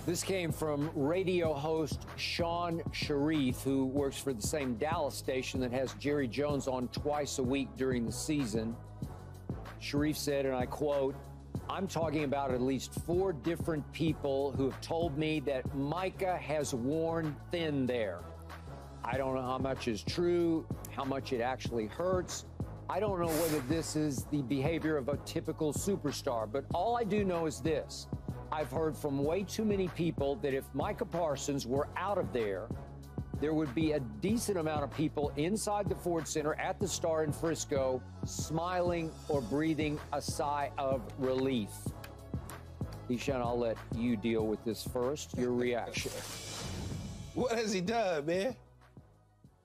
This came from radio host Shan Shariff, who works for the same Dallas station that has Jerry Jones on twice a week during the season. Shariff said, and I quote, "I'm talking about at least 4 different people who have told me that Micah has worn thin there. I don't know how much is true, how much it actually hurts. I don't know whether this is the behavior of a typical superstar, but all I do know is this. I've heard from way too many people that if Micah Parsons were out of there, there would be a decent amount of people inside the Ford Center at the Star in Frisco smiling or breathing a sigh of relief." Keyshawn, I'll let you deal with this first. Your reaction. What has he done, man?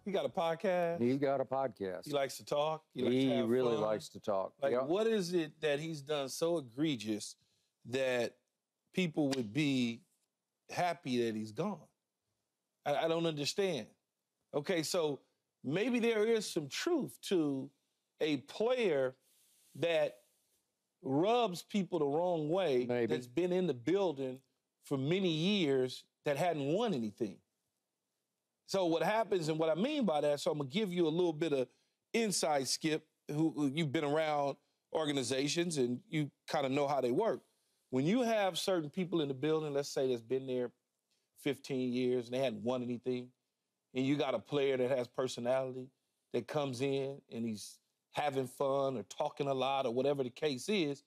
He got a podcast. He's got a podcast. He likes to talk. He really likes to talk. Like, Yep. What is it that he's done so egregious that people would be happy that he's gone? I don't understand. Okay, so maybe there is some truth to a player that rubs people the wrong way, that's been in the building for many years that hadn't won anything. So what happens, and what I mean by that, so I'm going to give you a little bit of insight, Skip, who you've been around organizations and you kind of know how they work. When you have certain people in the building, let's say that's been there 15 years and they hadn't won anything, and you got a player that has personality that comes in and he's having fun or talking a lot or whatever the case is,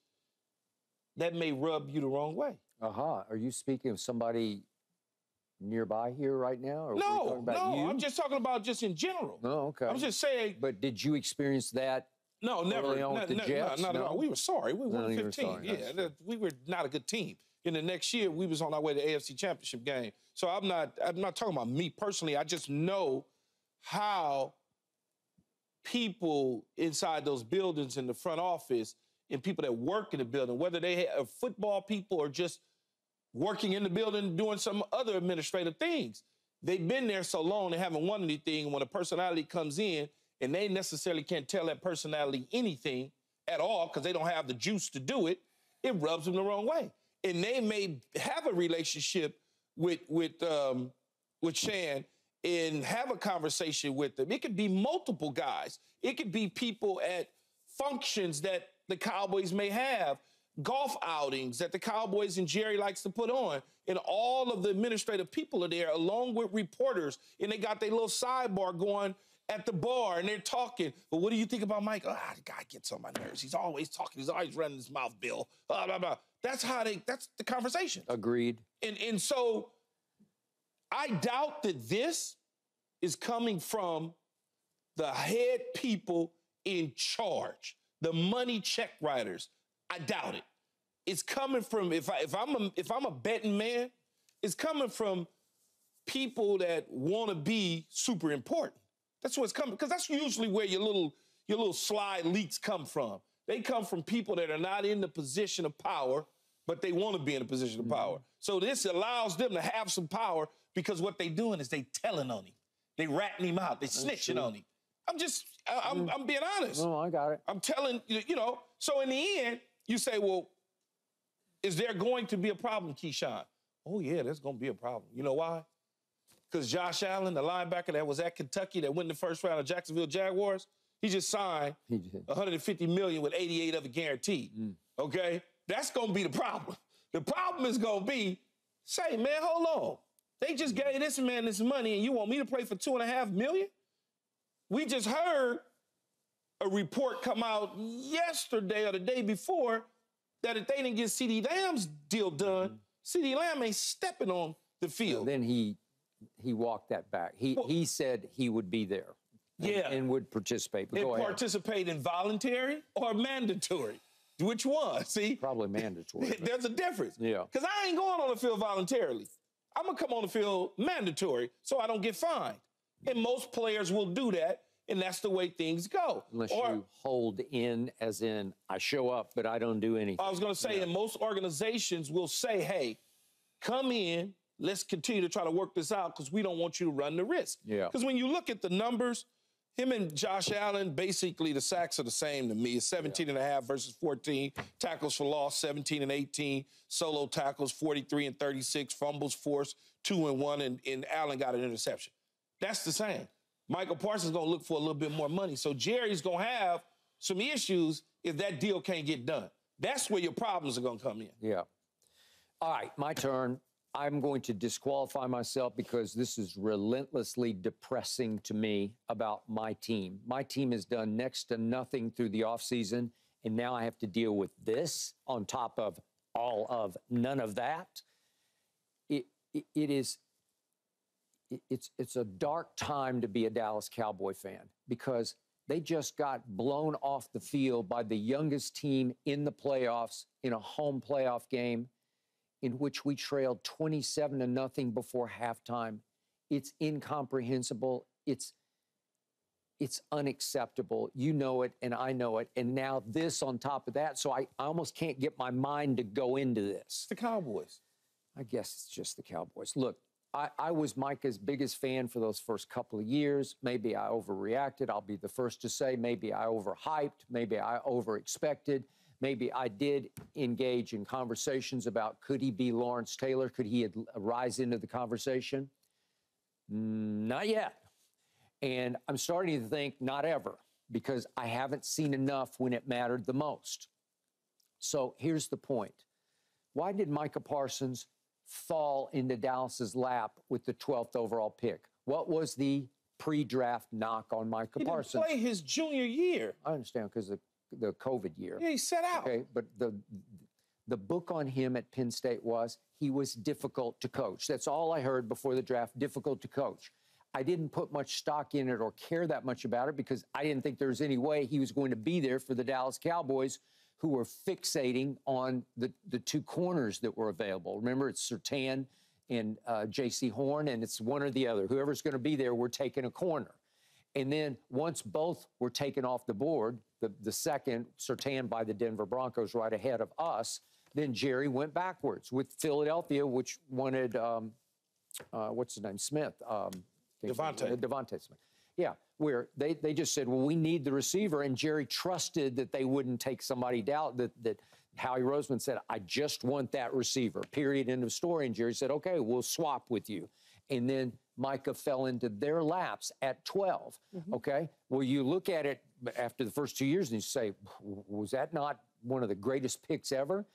that may rub you the wrong way. Are you speaking of somebody nearby here right now? Or No, you? I'm just talking about just in general. Oh, okay. I'm just saying. But did you experience that? No, never. Early on with the Jets? Not at all. We were sorry. We won 15. Sorry. Yeah, we were not a good team. In the next year, we was on our way to the AFC Championship game. So I'm not talking about me personally. I just know how people inside those buildings in the front office and people that work in the building, whether they are football people or just working in the building doing some other administrative things, they've been there so long they haven't won anything. And when a personality comes in and they necessarily can't tell that personality anything at all because they don't have the juice to do it, it rubs them the wrong way. And they may have a relationship with Shan and have a conversation with them. It could be multiple guys. It could be people at functions that the Cowboys may have, golf outings that the Cowboys and Jerry likes to put on, and all of the administrative people are there along with reporters, and they got their little sidebar going at the bar, and they're talking. But what do you think about Mike? The guy gets on my nerves. He's always talking. He's always running his mouth, Bill. Blah, blah, blah. That's the conversation. Agreed. And so I doubt that this is coming from the head people in charge, the money check writers. I doubt it. It's coming from, if I'm a betting man, it's coming from people that want to be super important. That's what's coming, because that's usually where your little slide leaks come from. They come from people that are not in the position of power, but they want to be in a position of power. So this allows them to have some power because what they're doing is they telling on him. They ratting him out. They snitching on him. I'm being honest. No, I got it. I'm telling you, so in the end, you say, well, is there going to be a problem, Keyshawn? Oh, yeah, there's going to be a problem. You know why? Because Josh Allen, the linebacker that was at Kentucky that went in the first round of Jacksonville Jaguars, he just signed $150 million with 88 of it guaranteed. Okay? That's going to be the problem. The problem is going to be, say, man, hold on. They just gave this man this money and you want me to play for $2.5 million? We just heard a report come out yesterday or the day before that if they didn't get CeeDee Lamb's deal done, CeeDee Lamb ain't stepping on the field. Then he walked that back. He said he would be there. And would participate. But and participate in voluntary or mandatory? Which one? See? Probably mandatory. There's a difference. Yeah. Because I ain't going on the field voluntarily. I'm going to come on the field mandatory so I don't get fined. And most players will do that, and that's the way things go. Unless you hold in, as in, I show up, but I don't do anything. I was going to say, and most organizations will say, hey, come in, let's continue to try to work this out because we don't want you to run the risk. Yeah. Because when you look at the numbers, Him and Josh Allen, basically the sacks are the same to me. It's 17 and a half versus 14. Tackles for loss, 17 and 18. Solo tackles, 43 and 36. Fumbles forced, 2 and 1, and Allen got an interception. That's the same. Micah Parsons is going to look for a little bit more money. So Jerry's going to have some issues if that deal can't get done. That's where your problems are going to come in. Yeah. All right, my turn. I'm going to disqualify myself because this is relentlessly depressing to me about my team. My team has done next to nothing through the offseason, and now I have to deal with this on top of all of none of that. It's a dark time to be a Dallas Cowboy fan because they just got blown off the field by the youngest team in the playoffs in a home playoff game, in which we trailed 27-0 before halftime. It's incomprehensible. It's unacceptable. You know it, and I know it. And now this on top of that. So I almost can't get my mind to go into this. It's the Cowboys. I guess it's just the Cowboys. Look, I was Micah's biggest fan for those first couple of years. Maybe I overreacted. I'll be the first to say maybe I overhyped. Maybe I overexpected. Maybe I did engage in conversations about could he be Lawrence Taylor? Could he rise into the conversation? Not yet. And I'm starting to think not ever, because I haven't seen enough when it mattered the most. So here's the point. Why did Micah Parsons fall into Dallas's lap with the 12th overall pick? What was the pre-draft knock on Micah Parsons? He didn't play his junior year. I understand, because the COVID year. Yeah, he sat out. Okay, but the book on him at Penn State was he was difficult to coach. That's all I heard before the draft, difficult to coach. I didn't put much stock in it or care that much about it because I didn't think there was any way he was going to be there for the Dallas Cowboys, who were fixating on the two corners that were available. Remember, it's Surtain and J.C. Horn, and it's one or the other. Whoever's going to be there, we're taking a corner. And then once both were taken off the board, the second, Surtain by the Denver Broncos right ahead of us, then Jerry went backwards with Philadelphia, which wanted, what's his name, Smith. Devontae Smith. Yeah, where they just said, well, we need the receiver, and Jerry trusted that they wouldn't take somebody down, that Howie Roseman said, I just want that receiver, period, end of story. And Jerry said, okay, we'll swap with you. And then Micah fell into their laps at 12, okay? Well, you look at it after the first 2 years and you say, was that not one of the greatest picks ever?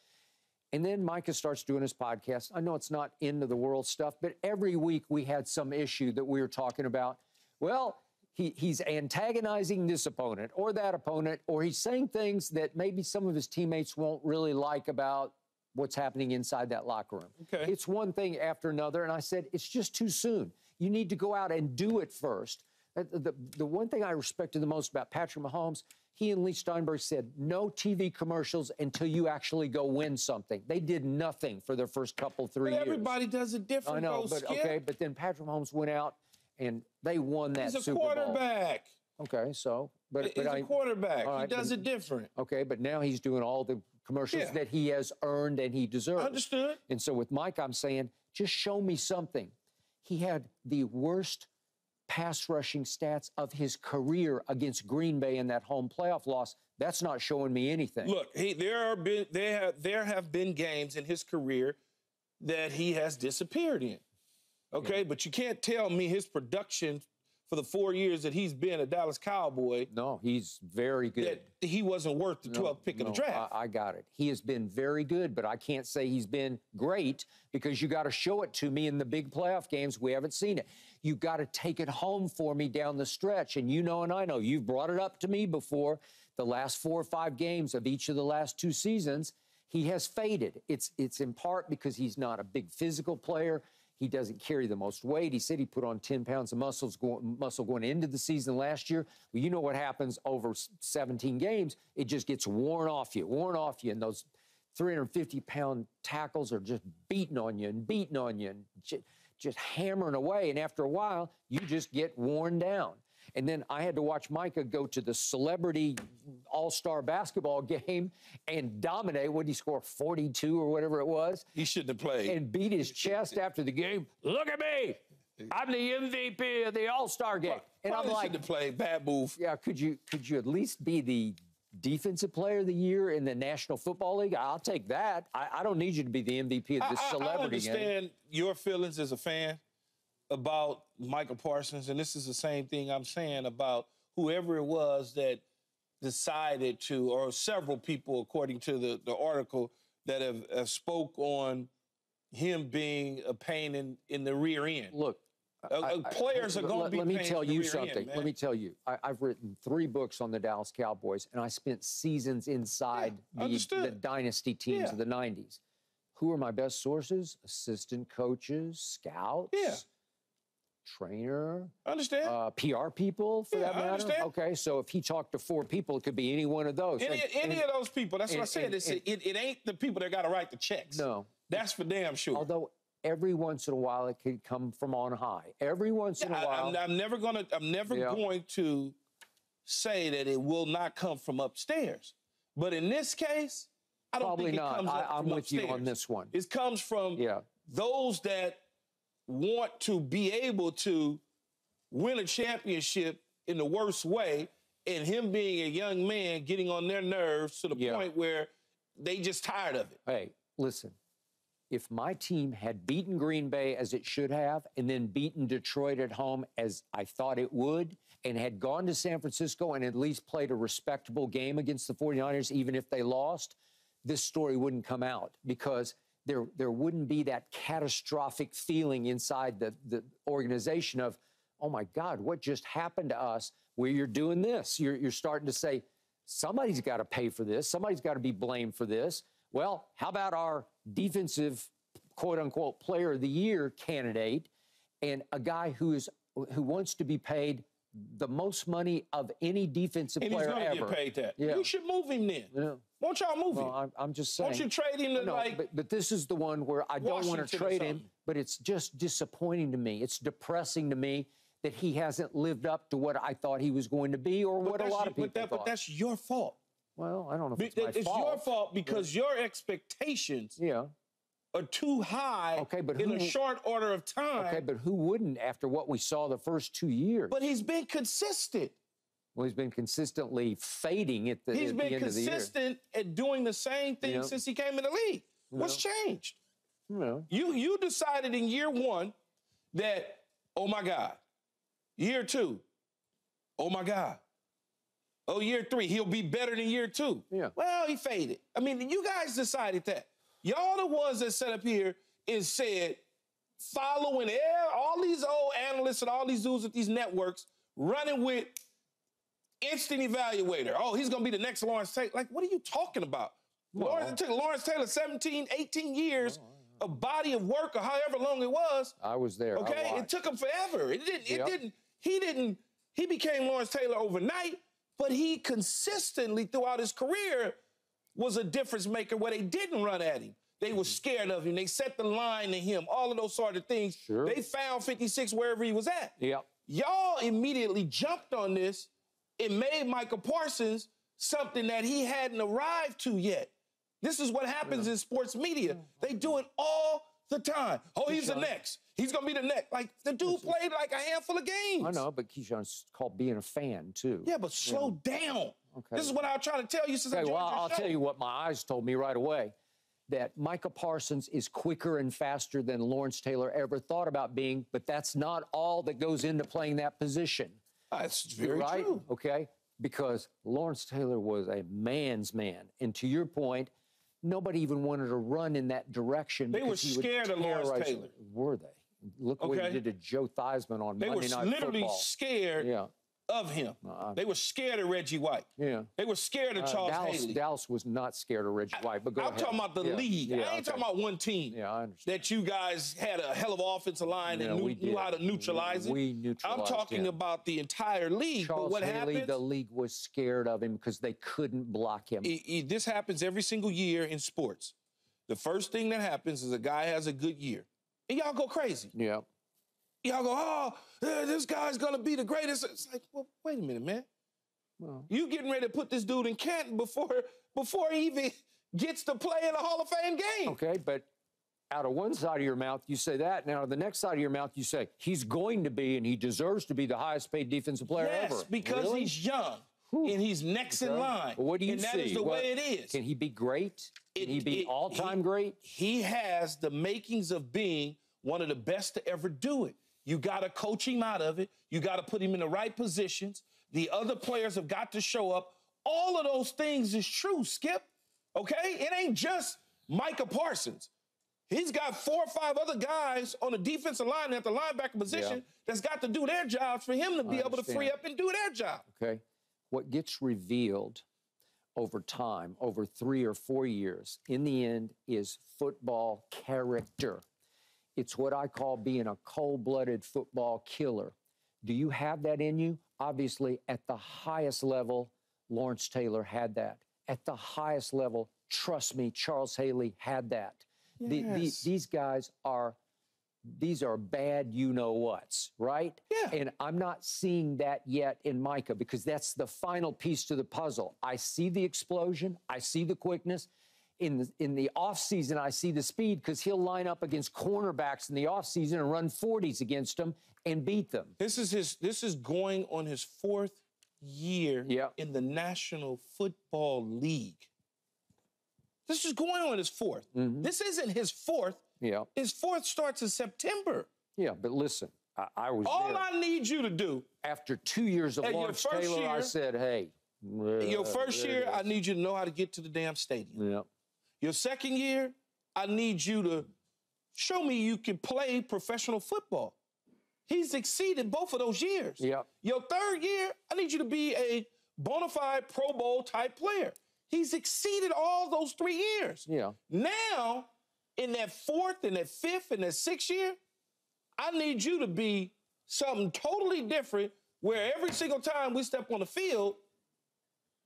And then Micah starts doing his podcast. I know it's not end of the world stuff, but every week we had some issue that we were talking about. Well, he's antagonizing this opponent or that opponent, or he's saying things that maybe some of his teammates won't really like about what's happening inside that locker room. Okay. It's one thing after another, and I said, it's just too soon. You need to go out and do it first. The one thing I respected the most about Patrick Mahomes, he and Lee Steinberg said, no TV commercials until you actually go win something. They did nothing for their first couple, 3 years. Everybody does it different. I know, but okay, but then Patrick Mahomes went out and they won that Super Bowl. He's a quarterback. Okay, so. He's a quarterback. Right, he does it different. Okay, but now he's doing all the commercials that he has earned and he deserves. Understood. And so with Mike, I'm saying, just show me something. He had the worst pass rushing stats of his career against Green Bay in that home playoff loss. That's not showing me anything. Look, there have been games in his career that he has disappeared in. Okay, yeah. But you can't tell me his production for the 4 years that he's been a Dallas Cowboy. No, he's very good. That he wasn't worth the 12th pick in the draft. I got it. He has been very good, but I can't say he's been great because you got to show it to me in the big playoff games. We haven't seen it. You got to take it home for me down the stretch. And you know and I know, you've brought it up to me before, the last 4 or 5 games of each of the last 2 seasons, he has faded. It's in part because he's not a big physical player. He doesn't carry the most weight. He said he put on 10 pounds of muscle going into the season last year. Well, you know what happens over 17 games. It just gets worn off you. And those 350-pound tackles are just beating on you and just hammering away. And after a while, you just get worn down. And then I had to watch Micah go to the celebrity all-star basketball game and dominate. What did he score, 42 or whatever it was? He shouldn't have played. And beat his chest after the game. Look at me. I'm the MVP of the all-star game. And I'm like, to play bad move. Yeah, could you at least be the defensive player of the year in the National Football League? I'll take that. I don't need you to be the MVP of this celebrity I understand game. your feelings as a fan about Micah Parsons, and this is the same thing I'm saying about whoever it was that decided to, or several people, according to the article, that have spoke on him being a pain in the rear end. Look, players are going to be. Let me tell you something. Let me tell you. I've written 3 books on the Dallas Cowboys, and I spent seasons inside the dynasty teams of the 90s. Who are my best sources? Assistant coaches, scouts, trainer, PR people, for that matter. Okay, so if he talked to 4 people, it could be any one of those. Any of those people. That's what I said. It ain't the people that got to write the checks. No. That's for damn sure. Although every once in a while it could come from on high. Every once in a while. I'm never going to say that it will not come from upstairs. But in this case, I don't think it comes up from I'm with upstairs. you on this one. It comes from those that want to be able to win a championship in the worst way, and him being a young man getting on their nerves to the point where they just tired of it. Hey, listen. If my team had beaten Green Bay as it should have, and then beaten Detroit at home as I thought it would, and had gone to San Francisco and at least played a respectable game against the 49ers, even if they lost, this story wouldn't come out, because there wouldn't be that catastrophic feeling inside the organization of, oh my God, what just happened to us where you're doing this? You're starting to say, somebody's got to pay for this. Somebody's got to be blamed for this. Well, how about our defensive, quote unquote, player of the year candidate, and a guy who wants to be paid the most money of any defensive player ever. And he's going to get paid that. You should move him then. Yeah. Won't y'all move him? I'm just saying. Won't you trade him to but this is the one where I don't want to trade him, but it's just disappointing to me. It's depressing to me that he hasn't lived up to what I thought he was going to be, or what a lot of people thought. But that's your fault. Well, I don't know if it's my fault. It's your fault because your expectations are too high in a short order of time. Okay, but who wouldn't after what we saw the first 2 years? But he's been consistent. Well, he's been consistently fading at the end of the year. He's been consistent at doing the same thing since he came in the league. What's changed? You decided in year 1 that, oh, my God. Year 2, oh, my God. Oh, year 3, he'll be better than year 2. Yeah. Well, he faded. I mean, you guys decided that. Y'all the ones that sat up here and said, following all these old analysts and all these dudes at these networks running with instant evaluator. Oh, he's going to be the next Lawrence Taylor. Like, what are you talking about? It took Lawrence Taylor 17, 18 years, a body of work, or however long it was. I was there. Okay, it took him forever. He became Lawrence Taylor overnight, but he consistently throughout his career was a difference maker where they didn't run at him. They were scared of him. They set the line to him, all of those sort of things. Sure. They found 56 wherever he was at. Yep. Y'all immediately jumped on this and made Micah Parsons something that he hadn't arrived to yet. This is what happens in sports media. They do it all the time. Oh, he's the next. He's going to be the next. Like, the dude played like a handful of games. I know, but Keyshawn's called being a fan, too. Yeah, but slow down. Okay. This is what I was trying to tell you since I joined your show. I'll tell you what my eyes told me right away, that Micah Parsons is quicker and faster than Lawrence Taylor ever thought about being, but that's not all that goes into playing that position. That's very true. Okay? Because Lawrence Taylor was a man's man. And to your point, nobody even wanted to run in that direction. They were scared of Lawrence Taylor. Were they? Look what he did to Joe Theismann on Monday Night Football. They were literally scared of him. They were scared of Reggie White. Yeah. They were scared of Charles Haley. Dallas was not scared of Reggie White, but go ahead. I'm talking about the league. Yeah, I ain't talking about one team. Yeah, I understand. That you guys had a hell of an offensive line and knew how to neutralize it. We neutralized I'm talking about the entire league. Charles but what Haley, happens, the league was scared of him because they couldn't block him. This happens every single year in sports. The first thing that happens is a guy has a good year. And y'all go crazy. Yeah. Y'all go, oh, this guy's going to be the greatest. It's like, well, wait a minute, man. Well, you getting ready to put this dude in Canton before he even gets to play in a Hall of Fame game. Okay, but out of one side of your mouth, you say that. Now, out of the next side of your mouth, you say, he's going to be and he deserves to be the highest paid defensive player ever. Yes, because he's young. And he's next in line. Well, what do you see? And that is the way it is. Can he be great? Can he be all-time great? He has the makings of being one of the best to ever do it. You got to coach him out of it. You got to put him in the right positions. The other players have got to show up. All of those things is true, Skip. Okay? It ain't just Micah Parsons. He's got 4 or 5 other guys on the defensive line at the linebacker position that's got to do their jobs for him to be able to free up and do their job. Okay. What gets revealed over time, over 3 or 4 years, in the end, is football character. It's what I call being a cold-blooded football killer. Do you have that in you? Obviously, at the highest level, Lawrence Taylor had that. At the highest level, trust me, Charles Haley had that. Yes. These guys are, these are bad you-know-whats, right? Yeah. And I'm not seeing that yet in Micah because that's the final piece to the puzzle. I see the explosion. I see the quickness. In the offseason, I see the speed because he'll line up against cornerbacks in the offseason and run 40s against them and beat them. This is going on his 4th year in the National Football League. This is going on his 4th. This isn't his 4th. Yeah. His 4th starts in September. Yeah, but listen, I was all there. I need you to do. After 2 years of Lawrence Taylor, I said, hey. Your first year, I need you to know how to get to the damn stadium. Yeah. Your second year, I need you to show me you can play professional football. He's exceeded both of those years. Yeah. Your third year, I need you to be a bona fide Pro Bowl type player. He's exceeded all those 3 years. Yeah. Now, in that 4th and that 5th and that 6th year, I need you to be something totally different where every single time we step on the field,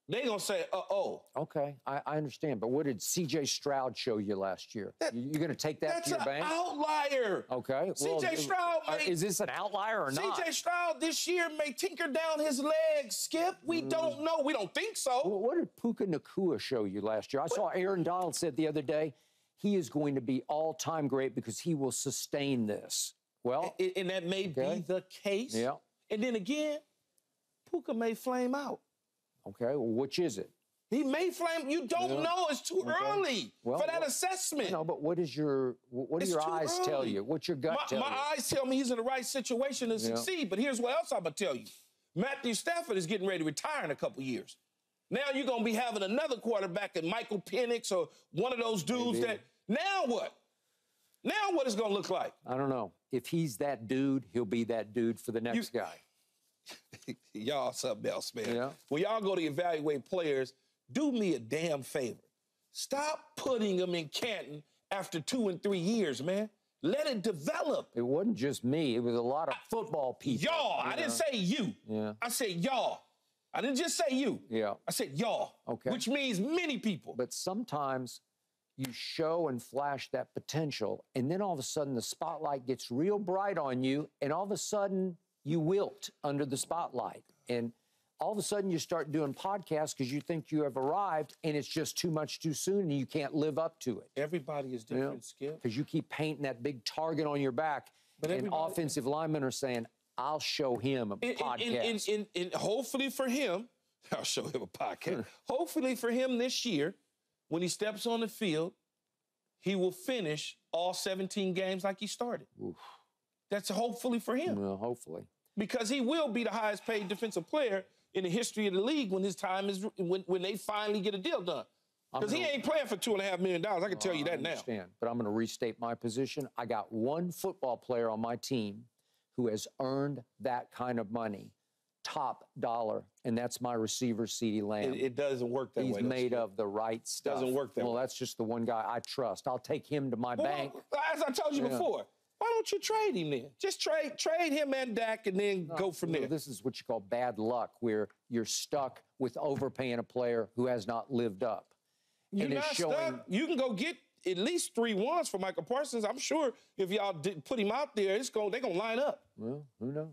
they're going to say, uh-oh. Okay, I understand. But what did C.J. Stroud show you last year? You're going to take that to your bank? That's an outlier. Okay. C.J. Stroud is this an outlier or not? C.J. Stroud this year may tinker down his legs, Skip. We don't know. We don't think so. Well, what did Puka Nacua show you last year? I saw Aaron Donald said the other day, he is going to be all-time great because he will sustain this. Well, and that may be the case. Yeah. And then again, Puka may flame out. Okay, well, which is it? He may flame. You don't know. It's too early for that assessment. No, but what do your eyes tell you? What's your gut tell you? My eyes tell me he's in the right situation to succeed. But here's what else I'm going to tell you. Matthew Stafford is getting ready to retire in a couple years. Now you're going to be having another quarterback in Michael Penix or one of those dudes that, now what? Now what is going to look like? I don't know. If he's that dude, he'll be that dude for the next guy. Y'all something else, man. Yeah. When y'all go to evaluate players, do me a damn favor. Stop putting them in Canton after 2 and 3 years, man. Let it develop. It wasn't just me. It was a lot of football people. Y'all. I didn't say you. Yeah. I said y'all. I didn't just say you. Yeah. I said y'all. Okay. Which means many people. But sometimes you show and flash that potential, and then all of a sudden the spotlight gets real bright on you, and all of a sudden you wilt under the spotlight. And all of a sudden you start doing podcasts because you think you have arrived, and it's just too much too soon, and you can't live up to it. Everybody is different, Skip. Because you keep painting that big target on your back, and offensive linemen are saying, I'll show him a podcast. And hopefully for him, I'll show him a podcast. Hopefully for him this year, when he steps on the field, he will finish all 17 games like he started. Oof. That's hopefully for him. Well, hopefully. Because he will be the highest paid defensive player in the history of the league when his time is, when they finally get a deal done. Because he ain't playing for $2.5 million. I can tell you that now. I understand, but I'm going to restate my position. I got one football player on my team who has earned that kind of money, top dollar, and that's my receiver, CeeDee Lamb. It doesn't work that way. He's made of the right stuff. Doesn't work that way. Well, that's just the one guy I trust. I'll take him to my bank. As I told you before, why don't you trade him then? Just trade him and Dak and then go from there. This is what you call bad luck, where you're stuck with overpaying a player who has not lived up. You're not stuck. You can go get at least 3 ones for Micah Parsons. I'm sure if y'all did put him out there, they're going to line up. Well, who knows?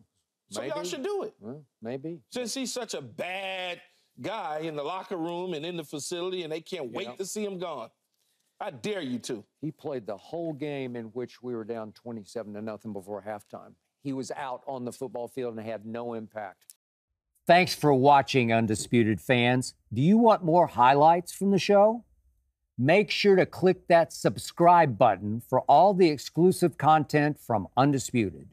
So y'all should do it. Well, maybe. Since he's such a bad guy in the locker room and in the facility, and they can't wait to see him gone. How dare you to? He played the whole game in which we were down 27-0 before halftime. He was out on the football field and had no impact. Thanks for watching, Undisputed fans. Do you want more highlights from the show? Make sure to click that subscribe button for all the exclusive content from Undisputed.